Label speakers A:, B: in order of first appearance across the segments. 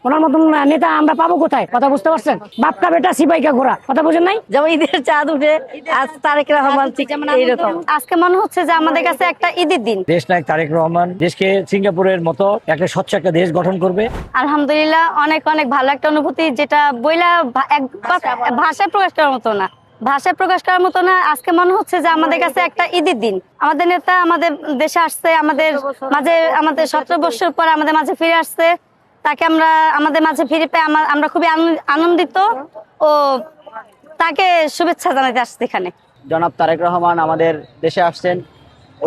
A: ওনার মতন নেতা আমরা পাবো কোথায়? কথা বুঝতে পারছেন? বাপকা বেটা সিপাইকা ঘোড়া, কথা বুঝেন নাই?
B: যেমন ঈদের চাঁদ উঠে আজ তারেক রহমান এইরকম আজকে মনে হচ্ছে যে আমাদের কাছে একটা ঈদের দিন।
C: দেশ নায়ক তারেক রহমান দেশকে সিঙ্গাপুরের মতো একটা স্বচ্ছ একটা দেশ গঠন করবে।
B: আলহামদুলিল্লাহ, অনেক অনেক ভালো একটা অনুভূতি, যেটা বইলা ভাষায় প্রকাশ করার মতো না, ভাষায় প্রকাশ করার মতো না। আজকে মনে হচ্ছে যে আমাদের কাছে একটা ঈদের দিন। আমাদের নেতা আমাদের দেশে আসছে, আমাদের মাঝে, আমাদের 17 বছর পর আমাদের মাঝে ফিরে আসছে। তাকে আমরা আমাদের মাঝে ফিরে পেয়ে আমরা খুবই আনন্দিত ও তাকে শুভেচ্ছা জানাতে আসছি এখানে।
D: জনাব তারেক রহমান আমাদের দেশে আসছেন,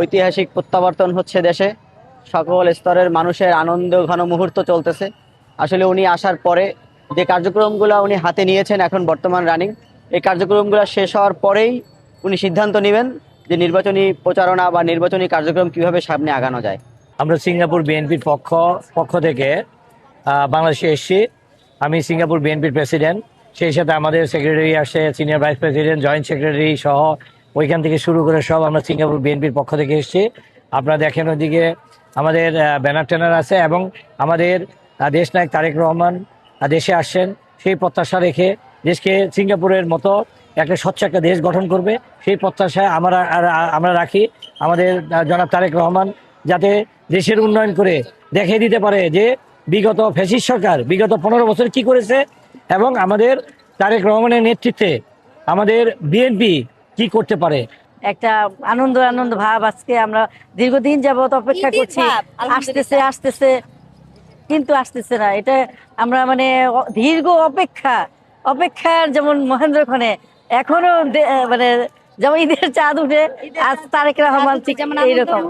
D: ঐতিহাসিক প্রত্যাবর্তন হচ্ছে দেশে, সকল স্তরের মানুষের আনন্দ ঘন মুহূর্ত চলতেছে। আসলে উনি আসার পরে যে কার্যক্রমগুলো উনি হাতে নিয়েছেন এখন বর্তমান রানিং, এই কার্যক্রমগুলো শেষ হওয়ার পরেই উনি সিদ্ধান্ত নেবেন যে নির্বাচনী প্রচারণা বা নির্বাচনী কার্যক্রম কিভাবে সামনে আগানো যায়।
C: আমরা সিঙ্গাপুর বিএনপির পক্ষ থেকে বাংলাদেশে এসেছি। আমি সিঙ্গাপুর বিএনপির প্রেসিডেন্ট, সেই সাথে আমাদের সেক্রেটারি আসে, senior vice president, joint secretary সহ ওইখান থেকে শুরু করে সব আমরা সিঙ্গাপুর বিএনপির পক্ষ থেকে এসেছি। আপনারা দেখেন ওইদিকে আমাদের ব্যানার ট্যানার আছে এবং আমাদের দেশ নায়ক তারেক রহমান দেশে আসছেন সেই প্রত্যাশা রেখে দেশকে সিঙ্গাপুরের মতো একটা স্বচ্ছ একটা দেশ গঠন করবে, সেই প্রত্যাশায় আমরা রাখি। আমাদের জনাব তারেক রহমান যাতে দেশের উন্নয়ন করে দেখিয়ে দিতে পারে যে বিগত ফ্যাসিস্ট সরকার বিগত 15 বছর কি করেছে এবং আমাদের তারেক রহমানের নেতৃত্বে আমাদের বিএনপি কি করতে পারে।
B: একটা আনন্দ ভাব আজকে আমরা দীর্ঘদিন যাবত অপেক্ষা করছি, আসতেছে কিন্তু আসতেছে না। এটা আমরা মানে দীর্ঘ অপেক্ষার যেমন মহেন্দ্রক্ষণে এখনো মানে যেমন ঈদের চাঁদ উঠে আজ তারেক রহমান এইরকম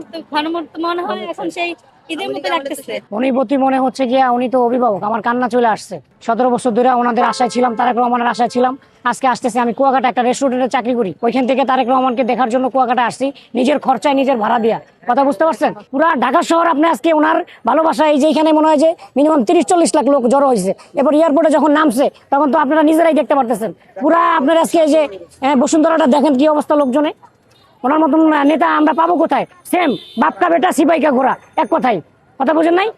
B: মনে হয় এখন সেই ঈদের মতো লাগতেছে।
A: উনি প্রতি মনে হচ্ছে গিয়া উনি তো অভিভাবক, আমার কান্না চলে আসছে। 17 বছর ধরে ওনাদের আশায় ছিলাম, তারেক রহমানের আশায় ছিলাম। আজকে আসতেছে, আমি কুয়াকাটা একটা রেস্টুরেন্টে চাকরি করি, ওইখান থেকে তারেক রহমানকে দেখার জন্য কুয়াকাটা আসছি, নিজের খরচায় নিজের ভাড়া দিয়া। কথা বুঝতে পারছেন? পুরা ঢাকা শহর আপনি আজকে ওনার ভালোবাসা, এই যে এখানে মনে হয় যে মিনিমাম 30-40 লাখ লোক জড়ো হয়েছে। এরপর এয়ারপোর্টে যখন নামছে তখন তো আপনারা নিজেরাই দেখতে পারতেছেন। পুরা আপনার আজকে এই যে বসুন্ধরাটা দেখেন কি অবস্থা লোকজনে। ওনার মতন নেতা আমরা পাবো কোথায়? সেম বাপকা বেটা সিপাইকা ঘোড়া, এক কথাই। কথা বুঝেন নাই?